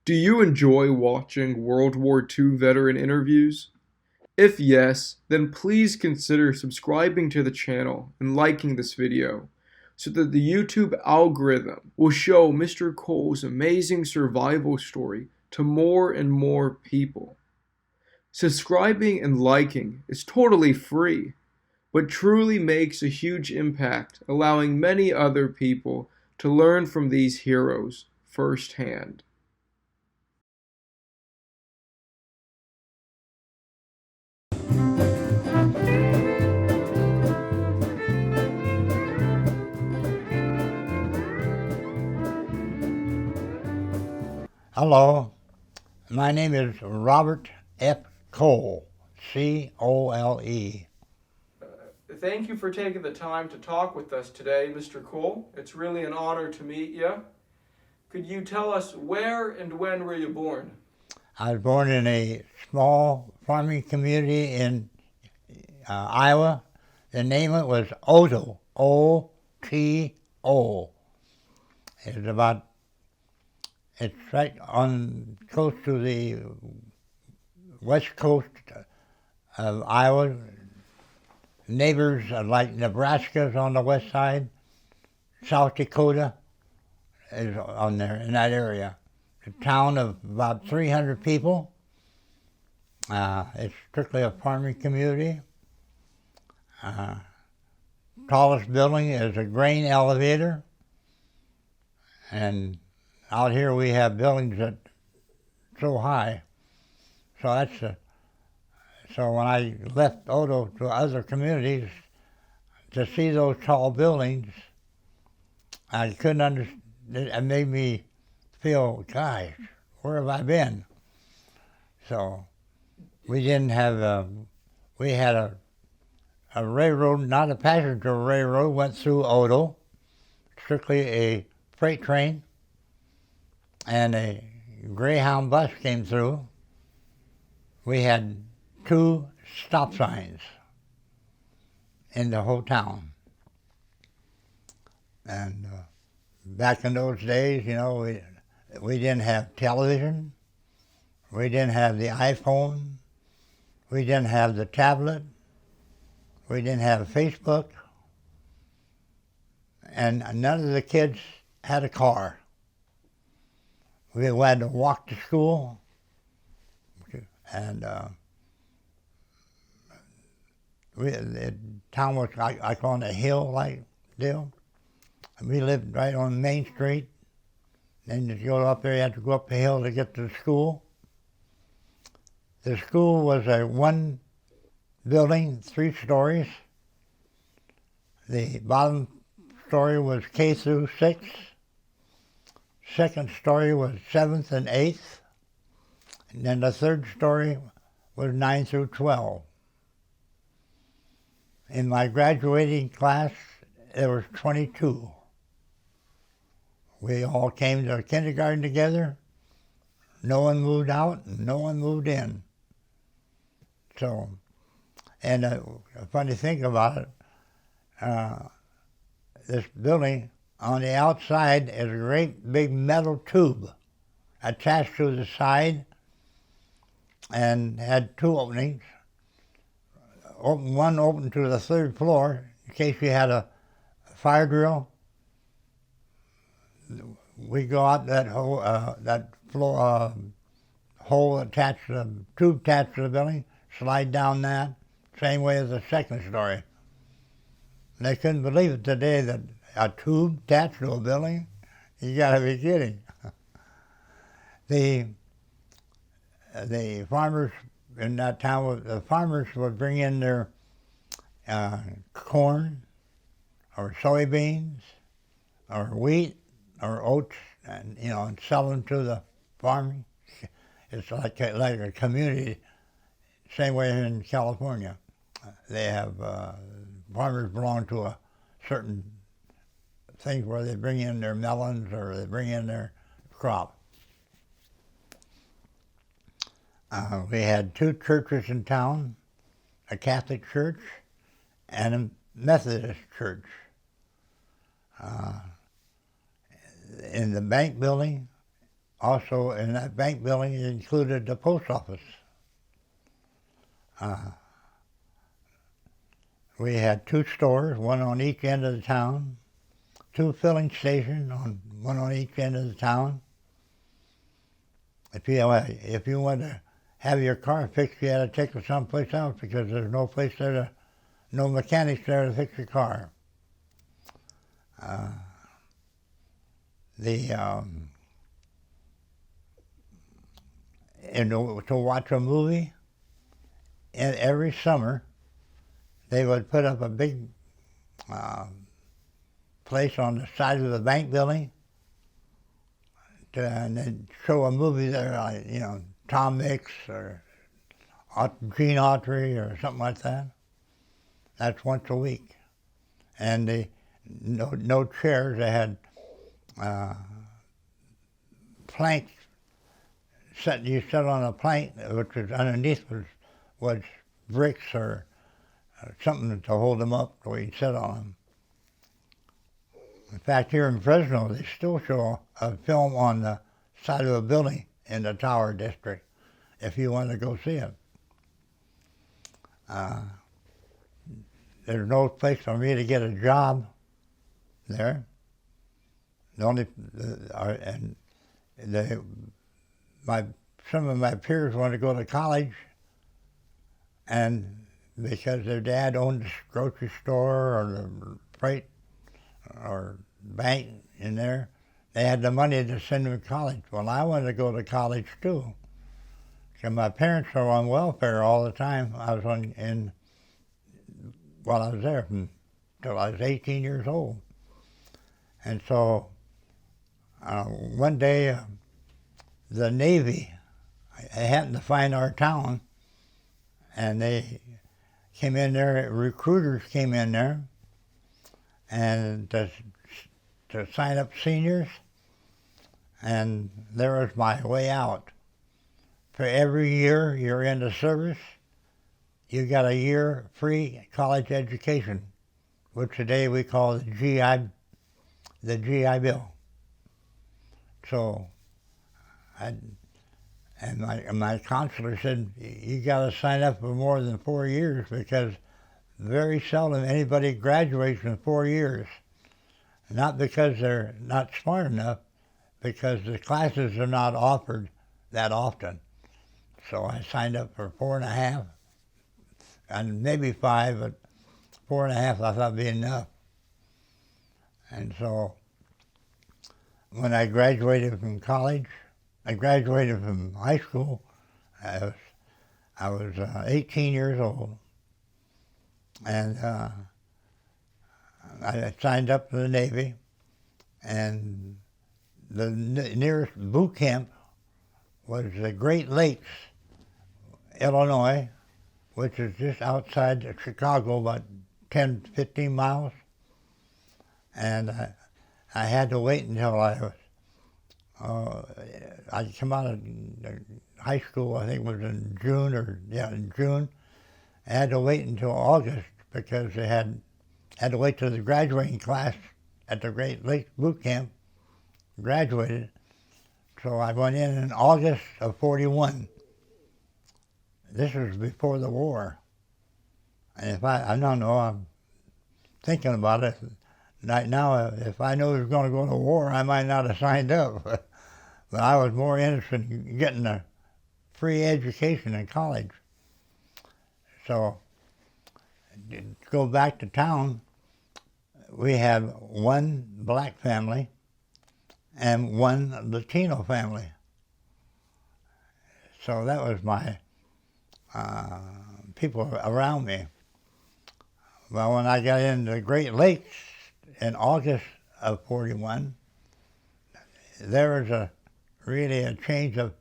Do you enjoy watching World War II veteran interviews? If yes, then please consider subscribing to the channel and liking this video so that the YouTube algorithm will show Mr. Cole's amazing survival story to more and more people. Subscribing and liking is totally free, but truly makes a huge impact, allowing many other people to learn from these heroes firsthand. Hello, my name is Robert F. Cole, C-O-L-E. Thank you for taking the time to talk with us today, Mr. Cole. It's really an honor to meet you. Could you tell us where and when were you born? I was born in a small farming community in Iowa. The name of it was Oto, O-T-O. It's right on close to the west coast of Iowa. Neighbors like Nebraska's on the west side. South Dakota is on there, in that area. A town of about 300 people. It's strictly a farming community. Tallest building is a grain elevator. And out here we have buildings that so high. So when I left Oto to other communities, to see those tall buildings, I couldn't understand. It made me feel, gosh, where have I been? So we didn't have we had a railroad, not a passenger railroad, went through Oto, strictly a freight train, and a Greyhound bus came through. We had 2 stop signs in the whole town. And back in those days, you know, we didn't have television, we didn't have the iPhone, we didn't have the tablet, we didn't have Facebook, and none of the kids had a car. We had to walk to school, and the town was like on a hill-like deal. We lived right on Main Street. Then to go up there, you had to go up the hill to get to the school. The school was a 1 building, 3 stories. The bottom story was K through 6. Second story was 7th and 8th. And then the third story was 9 through 12. In my graduating class, there was 22. We all came to kindergarten together. No one moved out and no one moved in. So, and a funny thing about it, this building on the outside is a great big metal tube attached to the side and had 2 openings. One open to the 3rd floor in case you had a fire drill. We go out that hole, hole attached to the tube attached to the building, slide down that, same way as the 2nd story. And they couldn't believe it today that a tube attached to a building. You got to be kidding. The farmers in that town, the farmers would bring in their corn or soybeans or wheat or oats, and and sell them to the farming. It's like a community, same way in California. They have farmers belong to a certain thing where they bring in their melons or they bring in their crop. We had 2 churches in town, a Catholic church and a Methodist church. In the bank building, Also, in that bank building, it included the post office. We had 2 stores, one on each end of the town, 2 filling stations, one on each end of the town. If you want to have your car fixed, you had to take it someplace else because there's no place there no mechanics there to fix your car. And to watch a movie, and every summer they would put up a big place on the side of the bank building, and they'd show a movie there, like, Tom Mix or Gene Autry or something like that. That's once a week. And no chairs. They had planks. You sit on a plank, which was underneath was bricks or something to hold them up so you sit on them. In fact, here in Fresno, they still show a film on the side of a building in the Tower District if you want to go see it. There's no place for me to get a job there. Some of my peers wanted to go to college, and because their dad owned the grocery store or the freight or bank in there, they had the money to send them to college. Well, I wanted to go to college too, because my parents were on welfare all the time. While I was there until I was 18 years old. And so one day the Navy happened to find our town, and they came in there, recruiters came in there, and to sign up seniors, and there was my way out. For every year you're in the service, you got a year free college education, which today we call the GI Bill. So, my counselor said, you got to sign up for more than 4 years because very seldom anybody graduates in 4 years. Not because they're not smart enough, because the classes are not offered that often. So I signed up for 4.5. And maybe 5, but 4.5 I thought would be enough. And so when I graduated from college, I graduated from high school, I was 18 years old, and I signed up for the Navy, and the nearest boot camp was the Great Lakes, Illinois, which is just outside of Chicago, about 10, 15 miles. And I had to wait until I come out of high school, I think it was in June. I had to wait until August because they had to wait till the graduating class at the Great Lakes Boot Camp graduated. So I went in August of 41. This was before the war. And if I don't know, I'm thinking about it. Right now, if I knew I was going to go to war, I might not have signed up. But I was more interested in getting a free education in college. So, to go back to town, we had one black family and one Latino family. So that was my people around me. Well, when I got into the Great Lakes in August of 41, there was really a change of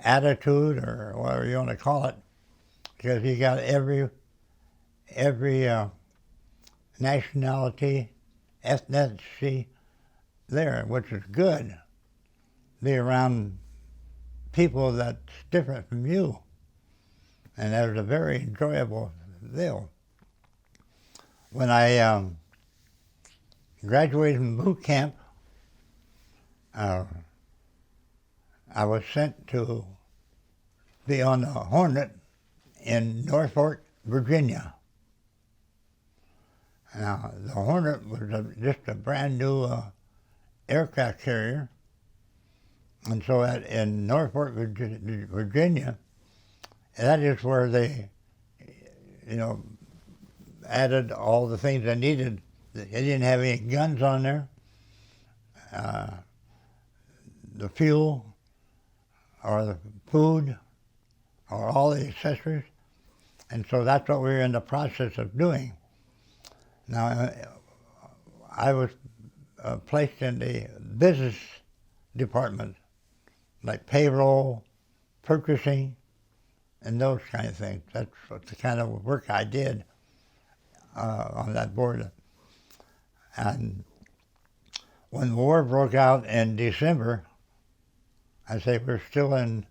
attitude, or whatever you want to call it, because you got every nationality, ethnicity there, which is good. Be around people that's different from you. And that was a very enjoyable deal. When I graduated from boot camp, uh, I was sent to be on the Hornet in Norfolk, Virginia. Now, the Hornet was just a brand new aircraft carrier, and so in Norfolk, Virginia, that is where they, added all the things they needed. They didn't have any guns on there. The fuel, or the food, or all the accessories, and so that's what we were in the process of doing. Now, I was placed in the business department, like payroll, purchasing, and those kind of things. That's what the kind of work I did on that board. And when the war broke out in December, I say we're still in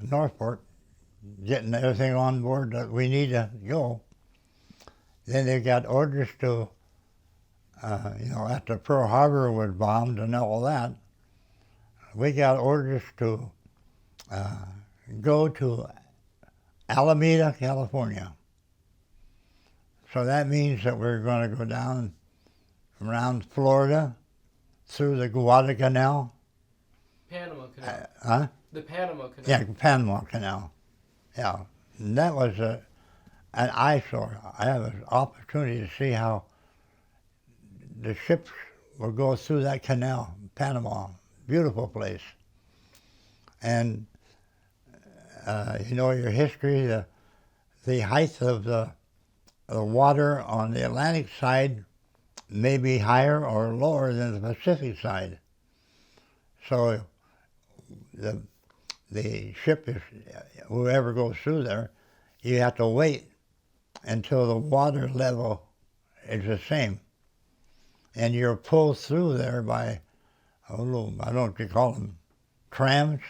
Norfolk, getting everything on board that we need to go. Then they got orders to, after Pearl Harbor was bombed and all that, we got orders to go to Alameda, California. So that means that we're going to go down around Florida, through the Guadalcanal. Panama Canal. The Panama Canal. Yeah, Panama Canal. Yeah, and that was an eyesore. I have an opportunity to see how the ships will go through that canal, Panama. Beautiful place. And your history, the height of the water on the Atlantic side may be higher or lower than the Pacific side. So the ship, is whoever goes through there, you have to wait until the water level is the same. And you're pulled through there by, I don't know what you call them, trams,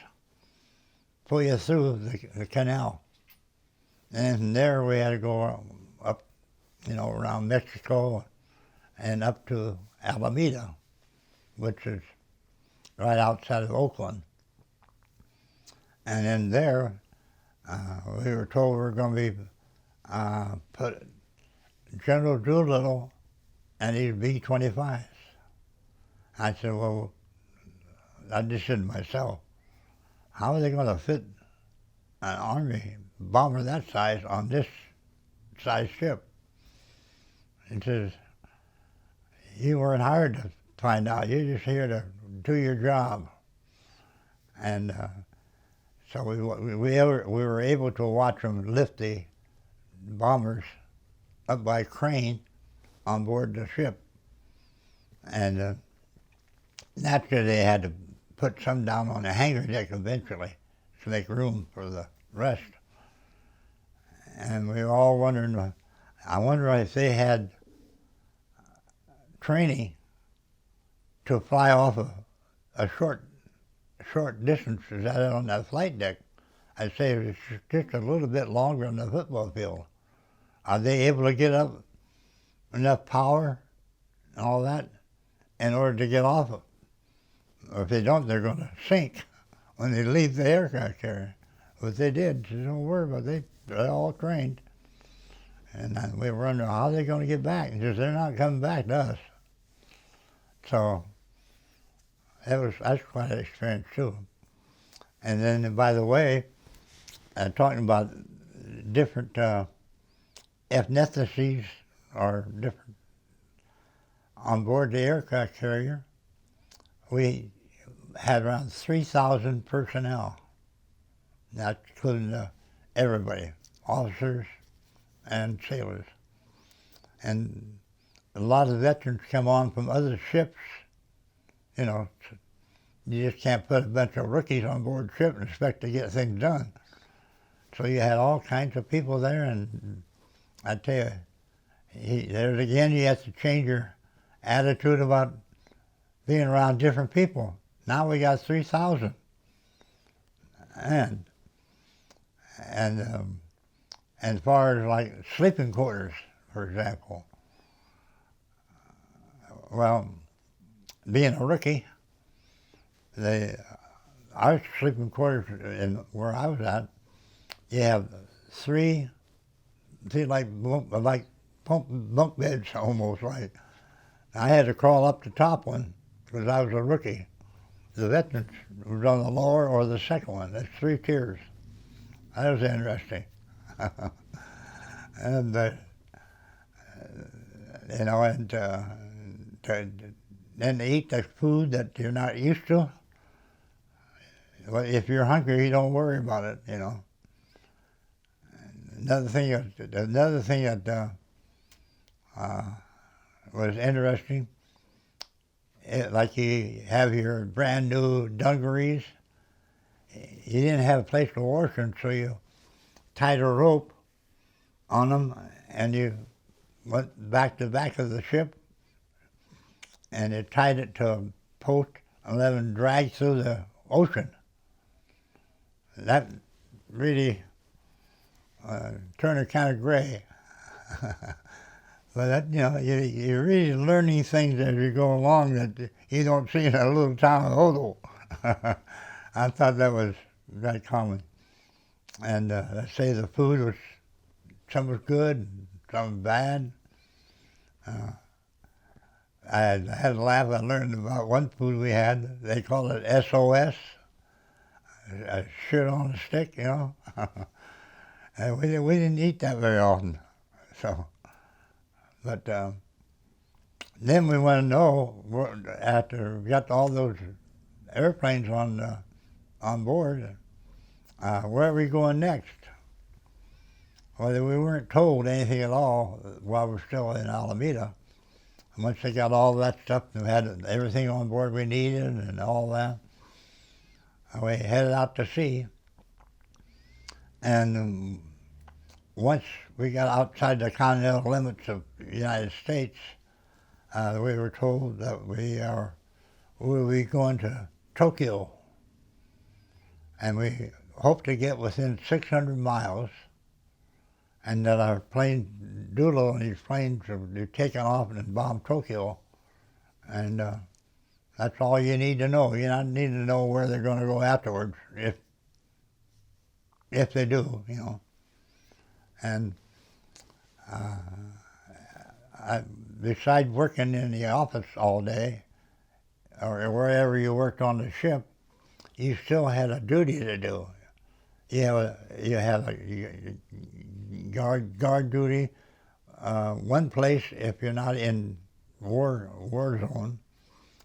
pull you through the canal. And from there we had to go up, around Mexico and up to Alameda, which is right outside of Oakland. And then there, we were told we were going to be put General Doolittle and his B-25s. I said, well, I just said to myself, how are they going to fit an Army bomber that size on this size ship? He says, you weren't hired to find out. You're just here to do your job. And so we were able to watch them lift the bombers up by crane on board the ship. And naturally they had to put some down on the hangar deck eventually to make room for the rest. And we were all wondering, I wonder if they had training to fly off a short distance is that on that flight deck. I'd say it's just a little bit longer than the football field. Are they able to get up enough power and all that in order to get off it? Or if they don't, they're going to sink when they leave the aircraft carrier. But they did, so don't worry about it. They're all trained. And we were wondering how are they going to get back. And just they're not coming back to us. So that's quite an experience too. And then, by the way, talking about different ethnicities or different on board the aircraft carrier, we had around 3,000 personnel. That's including everybody, officers and sailors. And a lot of veterans come on from other ships. You just can't put a bunch of rookies on board ship and expect to get things done. So you had all kinds of people there, and I tell you, there's again, you have to change your attitude about being around different people. Now we got 3,000. And as far as like sleeping quarters, for example, well, being a rookie, they, our sleeping quarters in where I was at, you have three like bunk beds almost like. I had to crawl up the top one because I was a rookie. The veterans was on the lower or the second one. There's 3 tiers. That was interesting. And you know, and then to eat the food that you're not used to. Well, if you're hungry, you don't worry about it. You know. Another thing that was interesting, like you have your brand new dungarees, you didn't have a place to wash them, so you tied a rope on them and you went back to the back of the ship and you tied it to a post and let them drag through the ocean. That really turned it kind of gray. But that, you know, you're really learning things as you go along that you don't see in a little town of Odo. I thought that was very common. And let's say the food was, some was good, some was bad. I had a laugh. I learned about one food we had. They called it SOS, a shit on a stick, you know. And we didn't eat that very often. So, but then we want to know, after we got all those airplanes on board, where are we going next? Well, we weren't told anything at all while we're still in Alameda. And once they got all that stuff, we had everything on board we needed and all that, we headed out to sea. And once we got outside the continental limits of the United States, we were told that we will be going to Tokyo. And we hoped to get within 600 miles, and that our plane, Doolittle and his planes, would be taken off and bomb Tokyo. And that's all you need to know. You don't need to know where they're going to go afterwards, if they do, you know. And besides working in the office all day, or wherever you worked on the ship, you still had a duty to do. You have a guard duty. One place if you're not in war zone,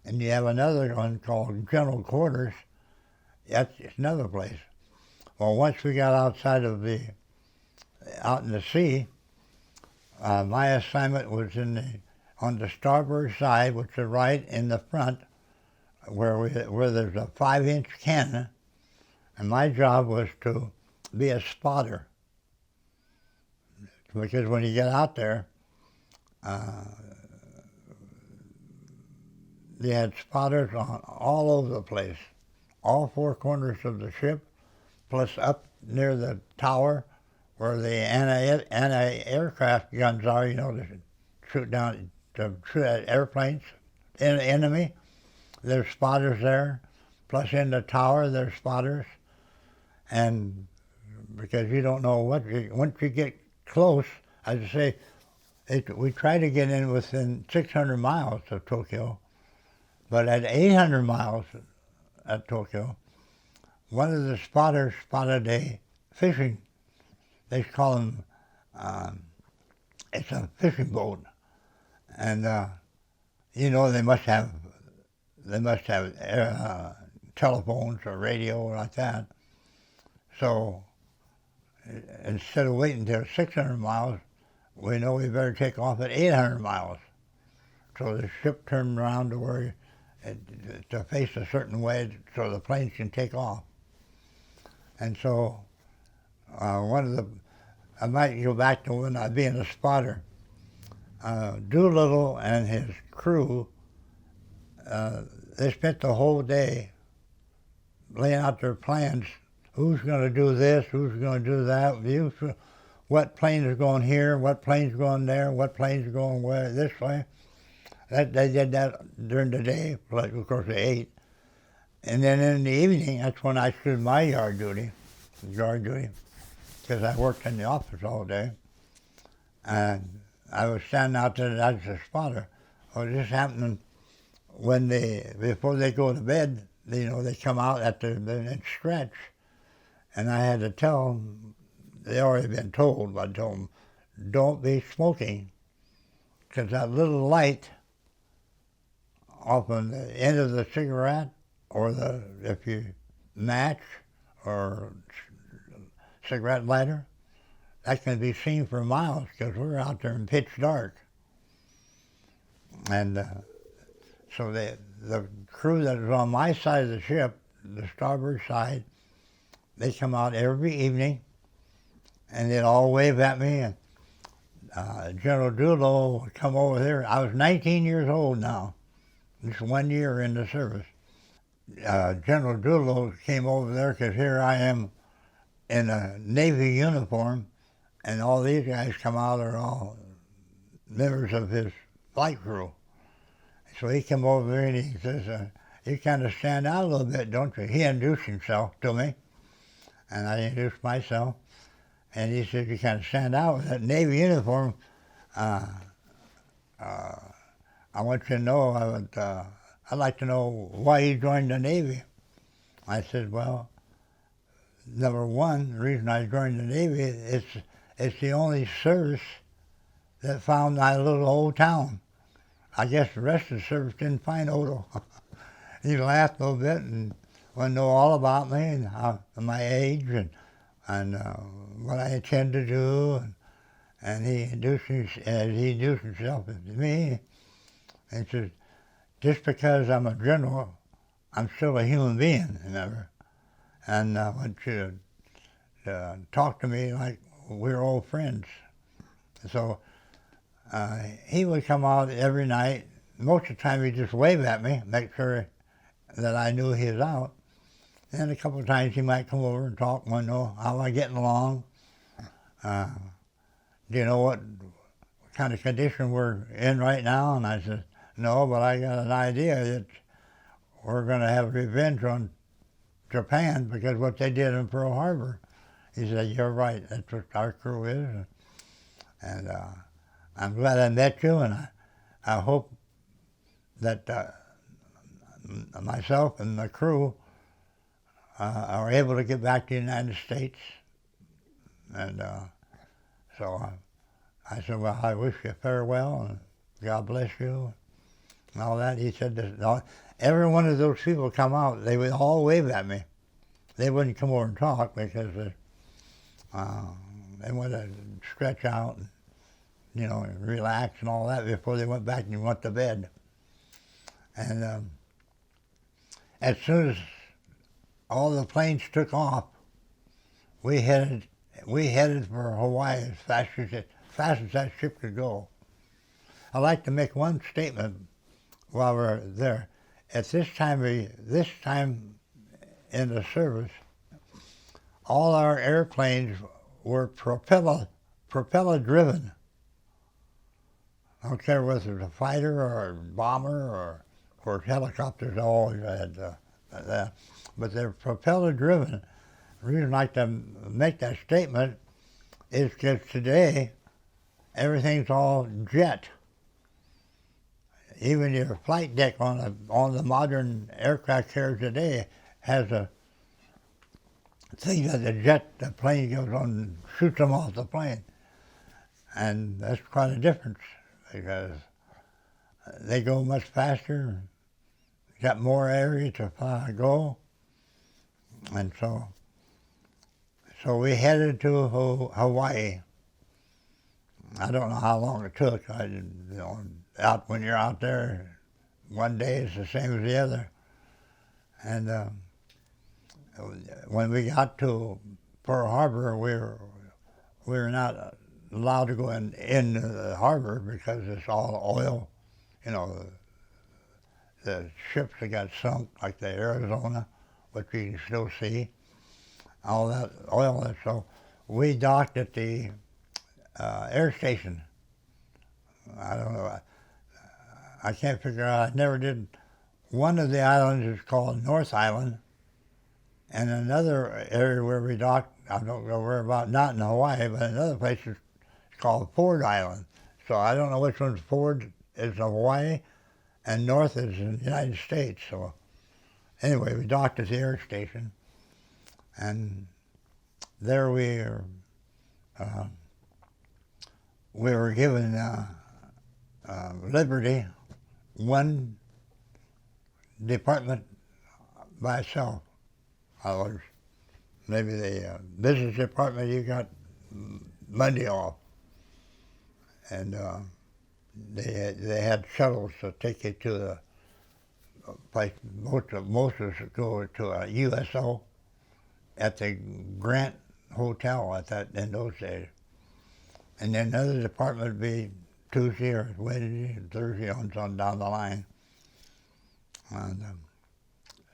and you have another one called general quarters. That's another place. Well, once we got out in the sea, my assignment was on the starboard side, which is right in the front, where there's a 5-inch cannon, and my job was to be a spotter. Because when you get out there, they had spotters on all over the place, all 4 corners of the ship, plus up near the tower where the anti-aircraft guns are, you know, to shoot at airplanes, enemy. There's spotters there, plus in the tower there's spotters. And because you don't know once you get close, as I say, we try to get in within 600 miles of Tokyo, but at 800 miles at Tokyo, one of the spotters spotted a fishing, they call them, it's a fishing boat, and you know they must have telephones or radio or like that. So instead of waiting until 600 miles, we know we better take off at 800 miles. So the ship turned around to face a certain way so the planes can take off. And so I might go back to when I being a spotter. Doolittle and his crew, they spent the whole day laying out their plans. Who's going to do this? Who's going to do that? What plane is going here? What plane's going there? What plane's going where? This way. They did that during the day. Like, of course, they ate. And then in the evening, that's when I stood my yard duty, because I worked in the office all day. And I was standing out there as a spotter. Well, this happened when before they go to bed, they come out after and stretch. And I had to tell them, they already been told, but I told them, don't be smoking, because that little light off on the end of the cigarette, or if you match or cigarette lighter, that can be seen for miles because we're out there in pitch dark. And so the crew that was on my side of the ship, the starboard side, they come out every evening, and they'd all wave at me. And General Doolittle would come over there. I was 19 years old now, just 1 year in the service. General Doolittle came over there because here I am in a Navy uniform, and all these guys come out are all members of his flight crew. So he came over there and he says, you kind of stand out a little bit, don't you? He introduced himself to me, and I introduced myself. And he said, you kind of stand out with that Navy uniform. I want you to know, I'd like to know why you joined the Navy. I said, well, number one, the reason I joined the Navy is it's the only service that found my little old town. I guess the rest of the service didn't find Odo. He laughed a little bit and wanted to know all about me and my age and what I intend to do. And he introduced himself to me and said, just because I'm a general, I'm still a human being, remember? And I want you to talk to me like we're old friends. So he would come out every night. Most of the time he'd just wave at me, make sure that I knew he was out. And a couple of times he might come over and talk, want to know how am I getting along. Do you know what kind of condition we're in right now? And I said, no, but I got an idea that we're going to have revenge on Japan because what they did in Pearl Harbor. He said, you're right, that's what our crew is. And I'm glad I met you, and I hope that myself and the crew are able to get back to the United States. And so I said, well, I wish you farewell, and God bless you, and all that. He said, every one of those people come out, they would all wave at me. They wouldn't come over and talk because they wanted to stretch out and, relax and all that before they went back and went to bed. And as soon as all the planes took off, we headed for Hawaii as fast as that ship could go. I'd like to make one statement while we're there. At this time in the service, all our airplanes were propeller driven. I don't care whether it was a fighter or a bomber or of course helicopters always had that, but they're propeller driven. The reason I like to make that statement is because today everything's all jet. Even your flight deck on the modern aircraft carrier today has a thing that the plane goes on and shoots them off the plane. And that's quite a difference because they go much faster, got more area to go. And so we headed to Hawaii. I don't know how long it took. When you're out there, one day is the same as the other. And when we got to Pearl Harbor, we were not allowed to go in the harbor because it's all oil. The ships that got sunk, like the Arizona, which you can still see, all that oil. So we docked at the air station. I don't know. I can't figure out. I never did one of the islands is called North Island, and another area where we docked, I don't know where about, not in Hawaii, but another place is called Ford Island. So I don't know which one's Ford is in Hawaii, and North is in the United States. So anyway, we docked at the air station, and there we were given liberty, one department by itself. Others, maybe the business department, you got Monday off, and they had shuttles to take you to the place. Most of us go to a USO at the Grant Hotel in those days, and then another department would be Tuesday or Wednesday and Thursday on down the line. And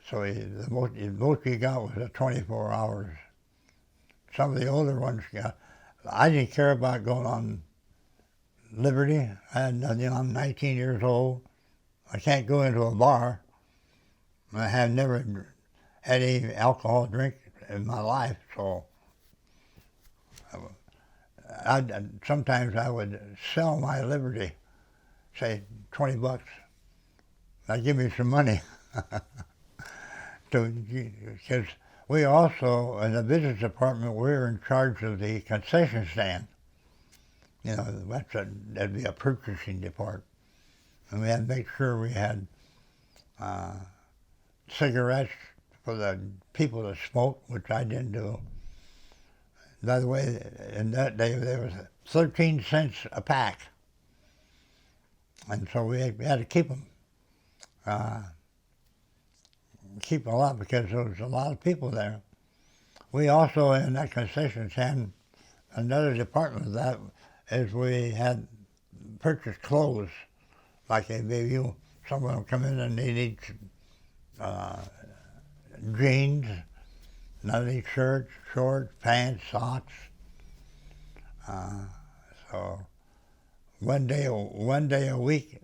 so the most you got was 24 hours. Some of the older ones got. I didn't care about going on liberty. I'm 19 years old. I can't go into a bar. I have never had any alcohol drink in my life, so sometimes I would sell my liberty, say $20. Now give me some money. Because we also, in the business department, we're in charge of the concession stand. That'd be a purchasing department. And we had to make sure we had cigarettes for the people that smoked, which I didn't do. By the way, in that day, there was 13 cents a pack. And so we had to keep them. Keep a lot because there was a lot of people there. We also, in that concession stand, another department of that is we had purchased clothes. Like maybe someone will come in and they need jeans, another needs shirts, shorts, pants, socks. So one day a week,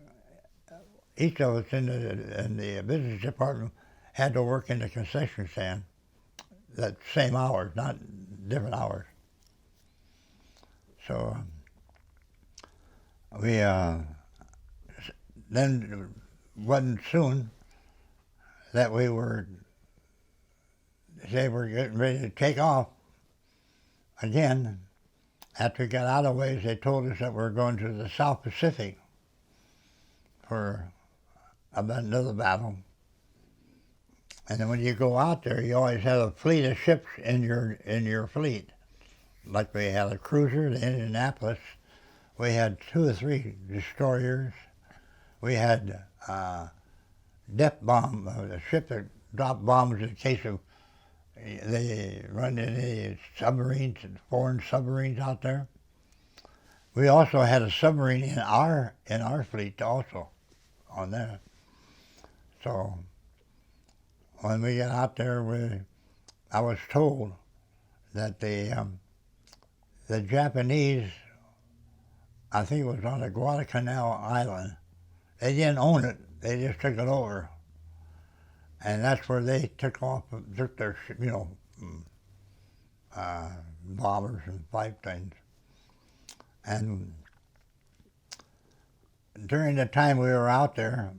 each of us in the business department had to work in the concession stand, that same hours, not different hours. So we then wasn't soon that they were getting ready to take off again. After we got out of ways, they told us that we were going to the South Pacific for another battle. And then when you go out there, you always have a fleet of ships in your fleet. Like we had a cruiser, the Indianapolis. We had 2 or 3 destroyers. We had depth bomb, a ship that dropped bombs in case of they run any submarines, foreign submarines out there. We also had a submarine in our fleet also on there. So when we got out there, I was told that the Japanese, I think it was on the Guadalcanal Island, they didn't own it, they just took it over. And that's where they took their, bombers and fight things. And during the time we were out there,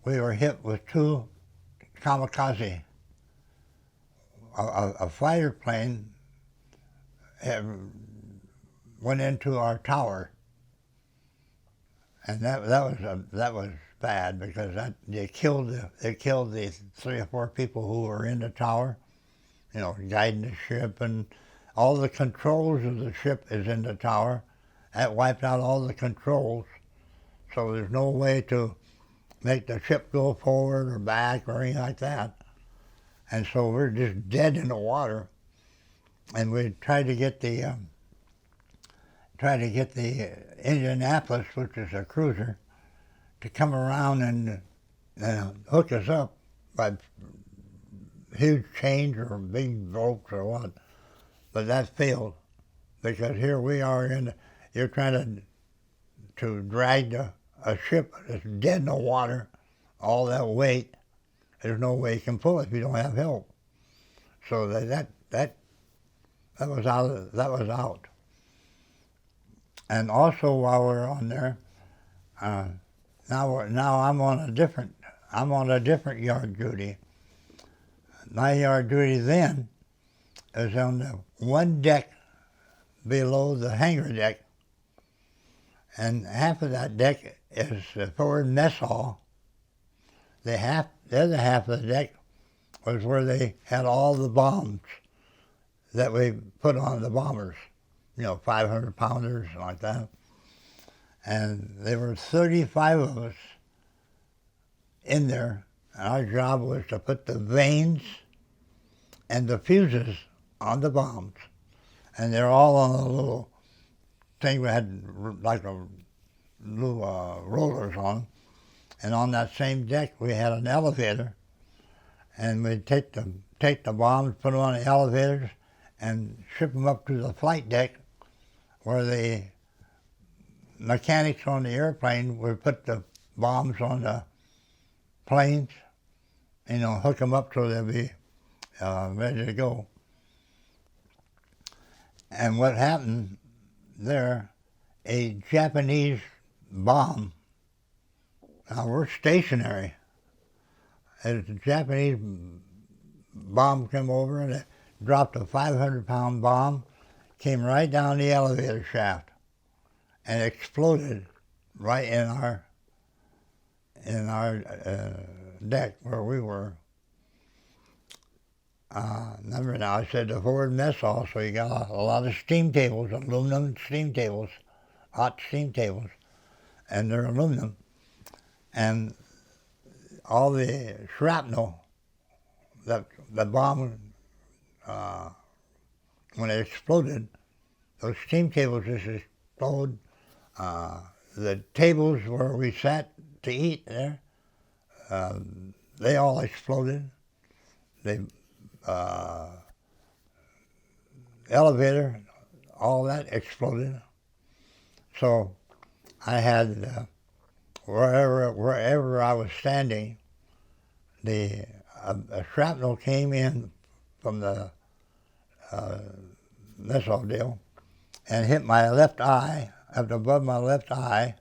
we were hit with 2 kamikaze. A fighter plane went into our tower, and that was bad because they killed the 3 or 4 people who were in the tower, guiding the ship, and all the controls of the ship is in the tower. That wiped out all the controls, so there's no way to make the ship go forward or back or anything like that. And so we're just dead in the water. And we tried to get the Indianapolis, which is a cruiser, to come around and hook us up by huge chains or big ropes or what. But that failed because here we are you're trying to drag a ship that's dead in the water, all that weight, there's no way you can pull it if you don't have help. So that was out. That was out. And also while we're on there, now I'm on a different yard duty. My yard duty then is on the one deck below the hangar deck, and half of that deck is the forward mess hall. The other half of the deck was where they had all the bombs that we put on the bombers, 500 pounders like that. And there were 35 of us in there, and our job was to put the vanes and the fuses on the bombs. And they're all on a little thing we had like a little rollers on. And on that same deck we had an elevator, and we'd take the bombs, put them on the elevators, and ship them up to the flight deck where the mechanics on the airplane would put the bombs on the planes, hook them up so they'll be ready to go. And what happened there, a Japanese bomb, now we're stationary, a Japanese bomb came over and it dropped a 500-pound bomb, came right down the elevator shaft and exploded right in our deck where we were. Remember now, I said the forward mess hall, so you got a lot of steam tables, aluminum steam tables, hot steam tables, and they're aluminum. And all the shrapnel, that the bomb, when it exploded, those steam tables just exploded. The tables where we sat to eat there, they all exploded. The elevator, all that exploded. So I had, wherever I was standing, the shrapnel came in from the missile deal and hit my left eye, up above my left eye,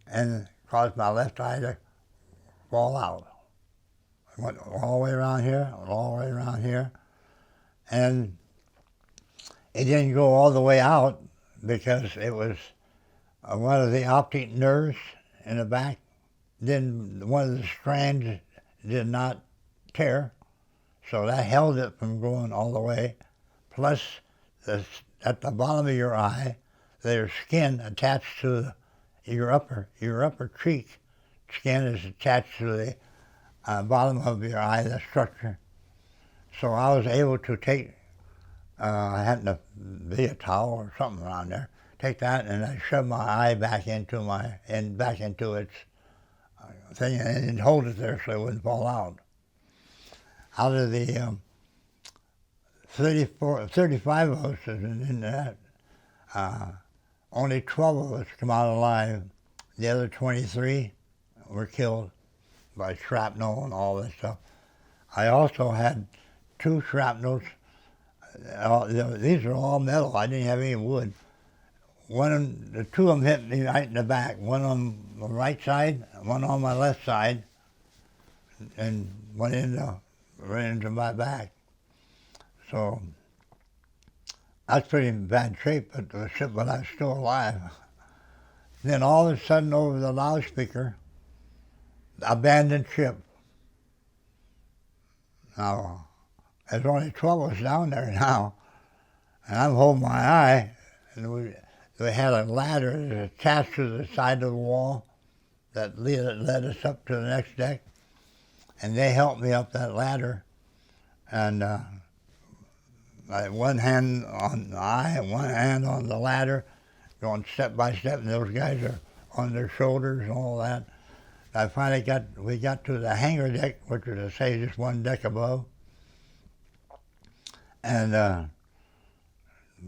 and caused my left eye to fall out. I went all the way around here, all the way around here, and it didn't go all the way out because it was one of the optic nerves in the back. Then one of the strands did not tear, so that held it from going all the way. Plus, at the bottom of your eye, there's skin attached to your upper cheek. Skin is attached to the bottom of your eye, the structure. So I was able to take, I had to be a towel or something around there, take that and I shoved my eye back into its thing and hold it there so it wouldn't fall out. Out of the 35 of us in that, only 12 of us come out alive. The other 23 were killed by shrapnel and all that stuff. I also had 2 shrapnels. These are all metal. I didn't have any wood. The 2 of them hit me right in the back. One on the right side, one on my left side, and went right into my back. So that's pretty in bad shape, but I was still alive. Then all of a sudden, over the loudspeaker, abandoned ship. Now, there's only 12 of us down there now, and I'm holding my eye, and we had a ladder attached to the side of the wall that led us up to the next deck, and they helped me up that ladder, and I had one hand on the eye and one hand on the ladder, going step by step, and those guys are on their shoulders and all that. I finally we got to the hangar deck, which was to say just one deck above, and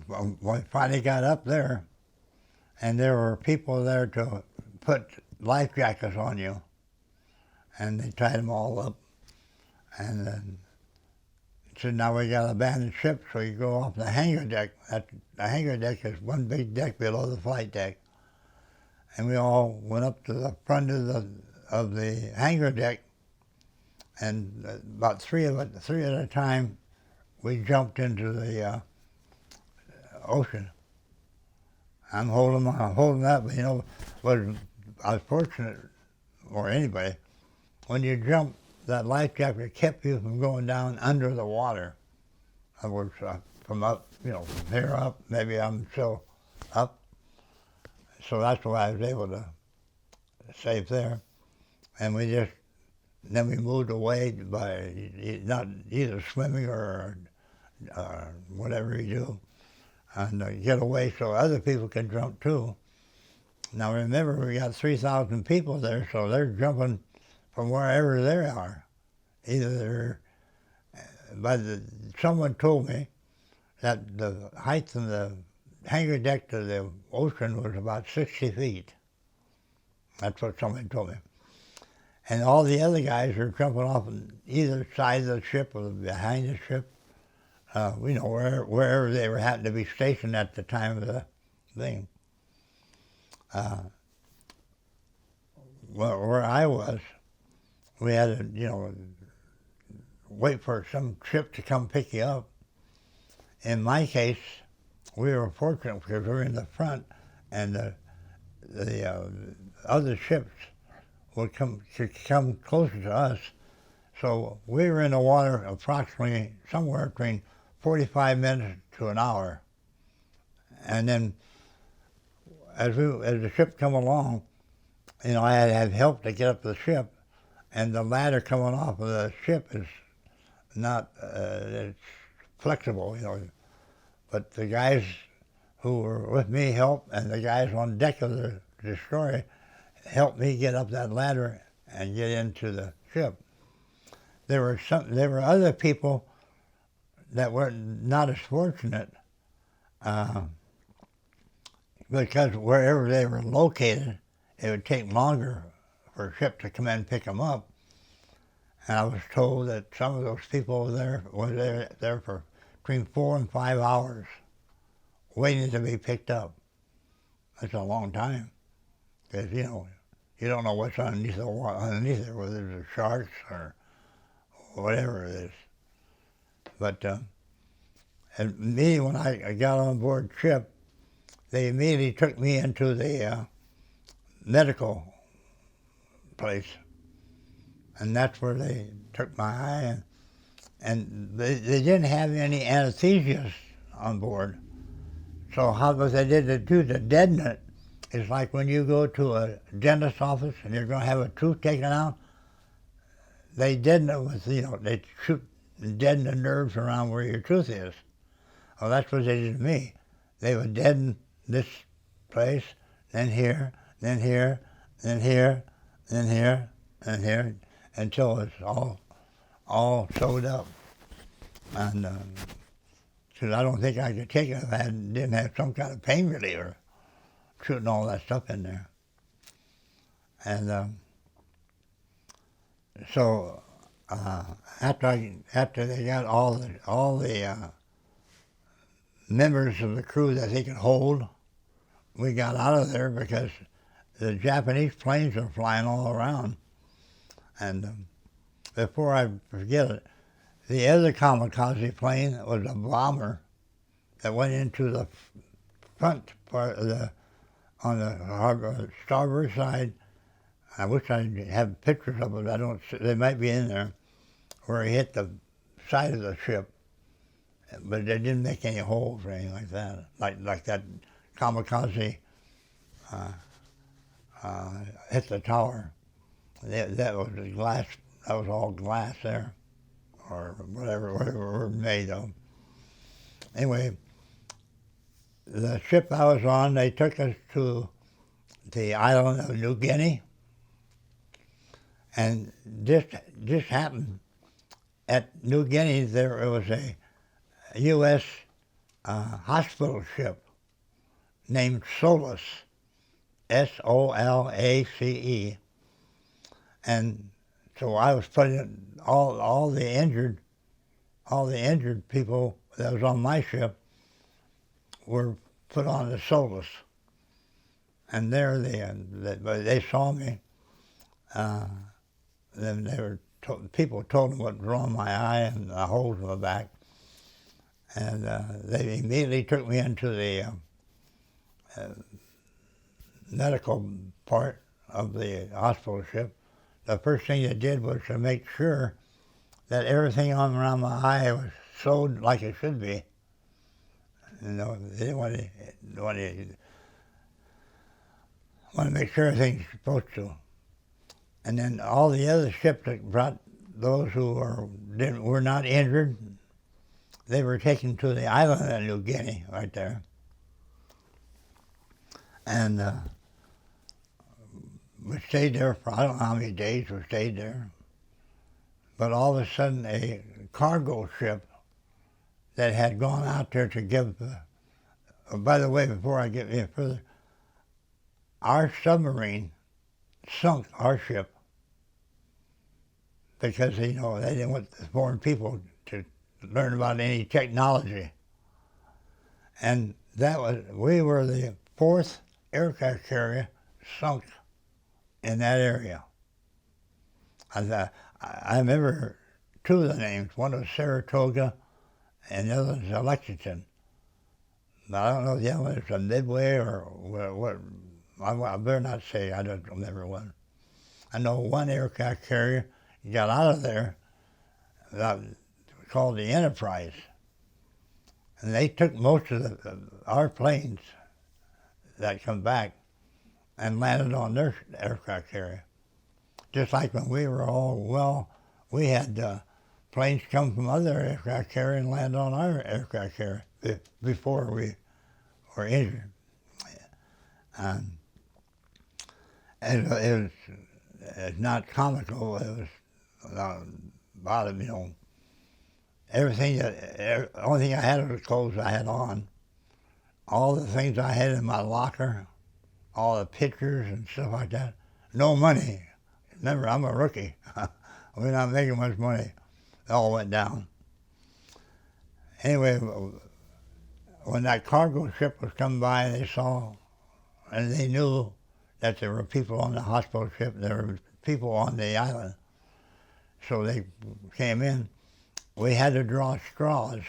we finally got up there, and there were people there to put life jackets on you, and they tied them all up, and then said, now we got an abandoned ship, so you go off the hangar deck. The hangar deck is one big deck below the flight deck. And we all went up to the front of the hangar deck, and about three at a time, we jumped into the ocean. I'm holding that, but I was fortunate, or anybody, when you jump, that life jacket kept you from going down under the water. In other words, from up, from here up, maybe I'm still up. So that's why I was able to save there. And then we moved away by not either swimming or whatever you do, and get away so other people can jump too. Now remember, we got 3,000 people there, so they're jumping from wherever they are. Either someone told me that the height from the hangar deck to the ocean was about 60 feet. That's what somebody told me. And all the other guys are jumping off on either side of the ship or behind the ship, wherever they were happened to be stationed at the time of the thing. Where I was, we had to, wait for some ship to come pick you up. In my case, we were fortunate because we were in the front, and the other ships would come closer to us. So we were in the water approximately somewhere between 45 minutes to an hour. And then as the ship come along, I had to have help to get up the ship, and the ladder coming off of the ship is not it's flexible, But the guys who were with me helped, and the guys on deck of the destroyer helped me get up that ladder and get into the ship. There were other people that were not as fortunate because wherever they were located, it would take longer for a ship to come in and pick them up. And I was told that some of those people were there for between 4 and 5 hours waiting to be picked up. That's a long time. Because, you don't know what's underneath there, whether it's sharks or whatever it is. But and me, when I got on board ship, they immediately took me into the medical place. And that's where they took my eye. And they didn't have any anesthesias on board. So what they did to do to deaden it is like when you go to a dentist's office and you're going to have a tooth taken out, they deaden it with, they shoot and deaden the nerves around where your tooth is. Well, that's what they did to me. They would deaden this place, then here, then here, then here, then here, and here, until it's all sewed up. And because I don't think I could take it if I didn't have some kind of pain reliever shooting all that stuff in there. And so after they got all the members of the crew that they could hold, we got out of there because the Japanese planes were flying all around. And before I forget it, the other kamikaze plane was a bomber that went into the front part of on the starboard side. I wish I had pictures of it. I don't. They might be in there, where he hit the side of the ship, but they didn't make any holes or anything like that. Like that kamikaze hit the tower. That was the glass. That was all glass there, or whatever we're made of. Anyway, the ship I was on, they took us to the island of New Guinea, and this happened. At New Guinea, there was a U.S. Hospital ship named Solus, SOLACE. And so I was putting all the injured people that was on my ship were put on the Solus. And there they saw me. Then people told them what was wrong with my eye and the holes in my back. And they immediately took me into the medical part of the hospital ship. The first thing they did was to make sure that everything on around my eye was sewed like it should be. You know, they didn't want to make sure everything's supposed to. And then all the other ships that brought those who were not injured, they were taken to the island of New Guinea right there. And we stayed there for I don't know how many days we stayed there. But all of a sudden a cargo ship that had gone out there to give by the way, before I get any further, our submarine sunk our ship because, you know, they didn't want the foreign people to learn about any technology. And we were the 4th aircraft carrier sunk in that area. I remember 2 of the names. One was Saratoga and the other was Lexington. Now, I don't know if the other one was a Midway or what. I better not say I don't remember one. I know one aircraft carrier got out of there called the Enterprise. And they took most of our planes that come back and landed on their aircraft carrier. Just like when we were we had planes come from other aircraft carrier and land on our aircraft carrier before we were injured. It was not comical. It was about, you know, everything. The only thing I had was the clothes I had on. All the things I had in my locker, all the pictures and stuff like that. No money. Remember, I'm a rookie. We're not making much money. It all went down. Anyway, when that cargo ship was coming by, they saw, and they knew that there were people on the hospital ship, there were people on the island. So they came in. We had to draw straws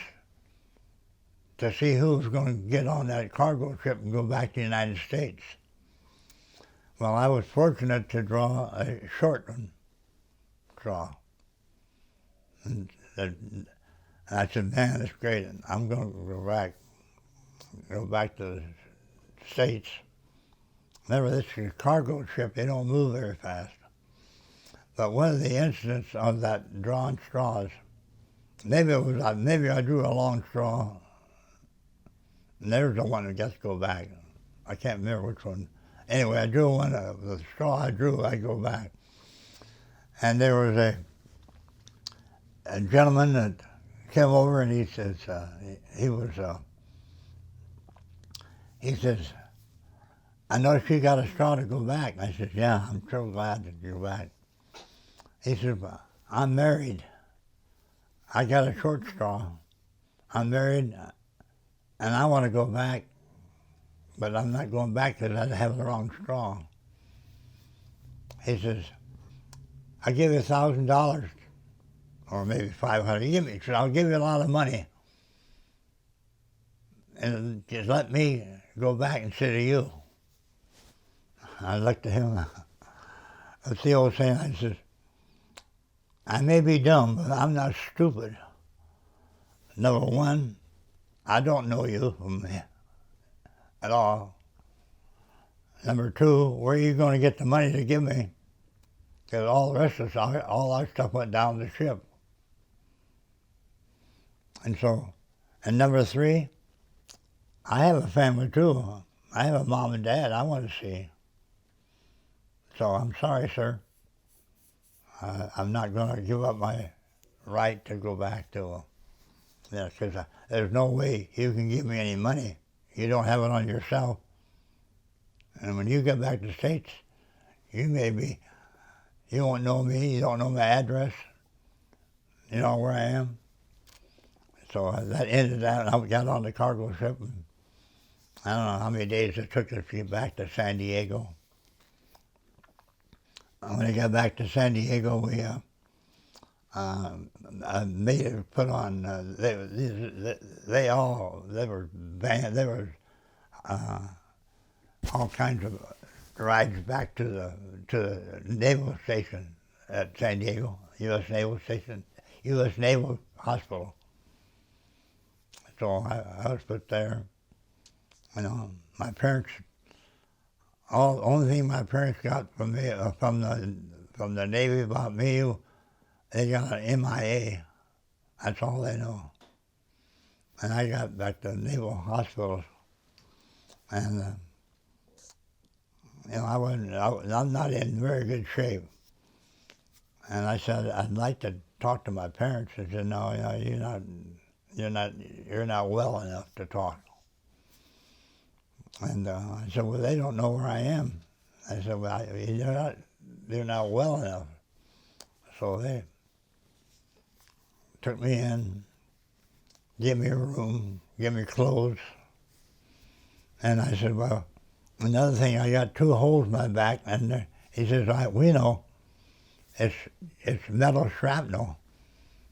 to see who was going to get on that cargo ship and go back to the United States. Well, I was fortunate to draw a short one straw. And I said, man, that's great. I'm going to go back to the States. Remember, this is a cargo ship. They don't move very fast. But one of the incidents of that drawn straws, maybe I drew a long straw, and there's the one that gets to go back. I can't remember which one. Anyway, I drew one, the straw I drew, I go back. And there was a gentleman that came over and he says, he says, I noticed you got a straw to go back. And I said, yeah, I'm so glad that you're back. He said, I'm married. I got a short straw. I'm married, and I want to go back, but I'm not going back because I have the wrong straw. He says, I'll give you $1,000, or maybe $500. He said, I'll give you a lot of money, and just let me go back instead of you. I looked at him. That's the old saying. I said, I may be dumb, but I'm not stupid. Number one, I don't know you from at all. Number two, where are you going to get the money to give me? Because all the rest of us, all our stuff went down the ship. And number three, I have a family too. I have a mom and dad I want to see. So I'm sorry, sir. I'm not going to give up my right to go back to, because there's no way you can give me any money. You don't have it on yourself. And when you get back to the States, you won't know me, you don't know my address, you know where I am. So that ended that, and I got on the cargo ship, and I don't know how many days it took us to get back to San Diego. When I got back to San Diego, we made it put on. They were banned. There were all kinds of rides back to the naval station at San Diego, U.S. Naval Station, U.S. Naval Hospital. So I was put there. You know, my parents. Only thing my parents got from me from the Navy about me, they got an MIA. That's all they know. And I got back to Naval Hospital, and you know, I'm not in very good shape. And I said I'd like to talk to my parents. They said, no, you know, you're not well enough to talk. And I said, well, they don't know where I am. I said, well, they're not well enough. So they took me in, gave me a room, gave me clothes. And I said, well, another thing, I got 2 holes in my back. And he says, we know it's metal shrapnel.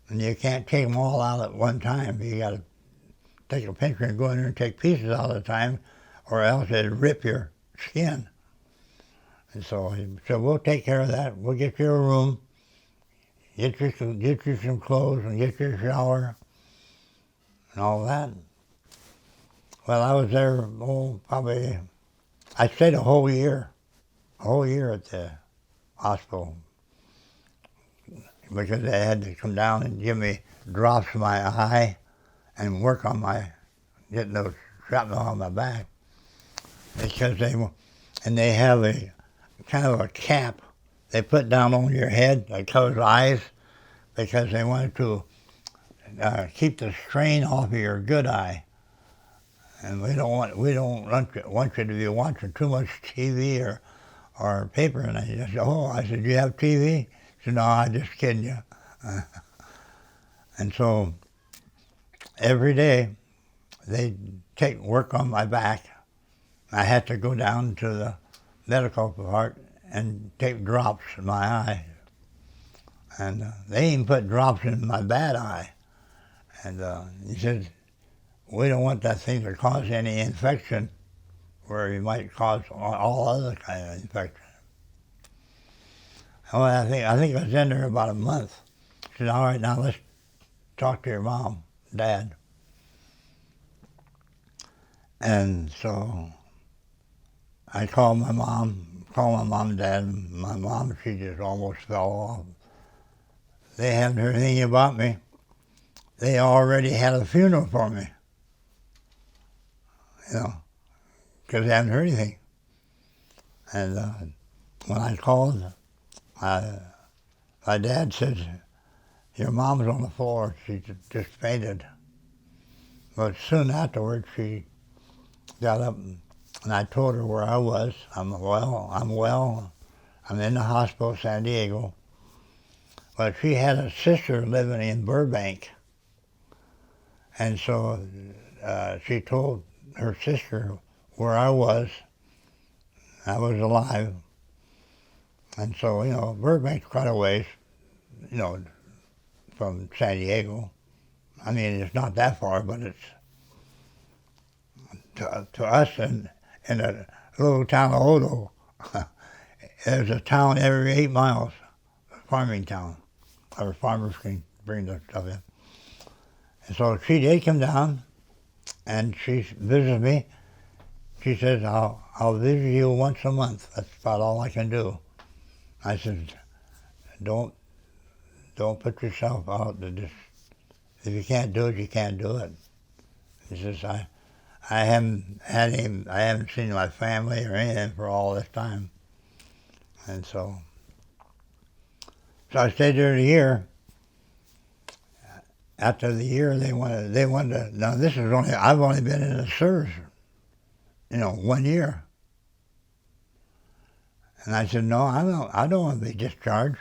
And you can't take them all out at one time. You got to take a pincher and go in there and take pieces out at a time, or else it'd rip your skin. And so he said, we'll take care of that. We'll get you a room, get you some clothes, and get you a shower, and all that. Well, I was there, probably, I stayed a whole year at the hospital, because they had to come down and give me drops in my eye and work on getting those shrapnel on my back. Because they have a kind of a cap they put down on your head that covers eyes, because they wanted to keep the strain off of your good eye. And we don't want you to be watching too much TV or paper. And I said, I said, do you have TV? He said, no, I'm just kidding you. And so every day they take work on my back. I had to go down to the medical part and take drops in my eye. And they even put drops in my bad eye. And he said, we don't want that thing to cause any infection where you might cause all other kind of infection. Well, I think I was in there about a month. He said, all right, now let's talk to your mom, dad. And so I called my mom and dad, and my mom, she just almost fell off. They haven't heard anything about me. They already had a funeral for me, you know, because they haven't heard anything. And when I called, my dad said, your mom's on the floor, she just fainted. But soon afterwards, she got up, and I told her where I was. I'm well. I'm in the hospital, San Diego. But she had a sister living in Burbank. And so she told her sister where I was alive. And so, you know, Burbank's quite a ways, you know, from San Diego. I mean, it's not that far, but it's to us in a little town of Odo. There's a town every 8 miles, a farming town, or farmers can bring their stuff in. And so she did come down, and she visited me. She says, I'll visit you once a month. That's about all I can do. I said, don't put yourself out. If you can't do it, you can't do it. He says, I haven't seen my family or anything for all this time. And so I stayed there a year. After the year, they wanted to, now I've only been in the service, you know, 1 year. And I said, no, I don't want to be discharged.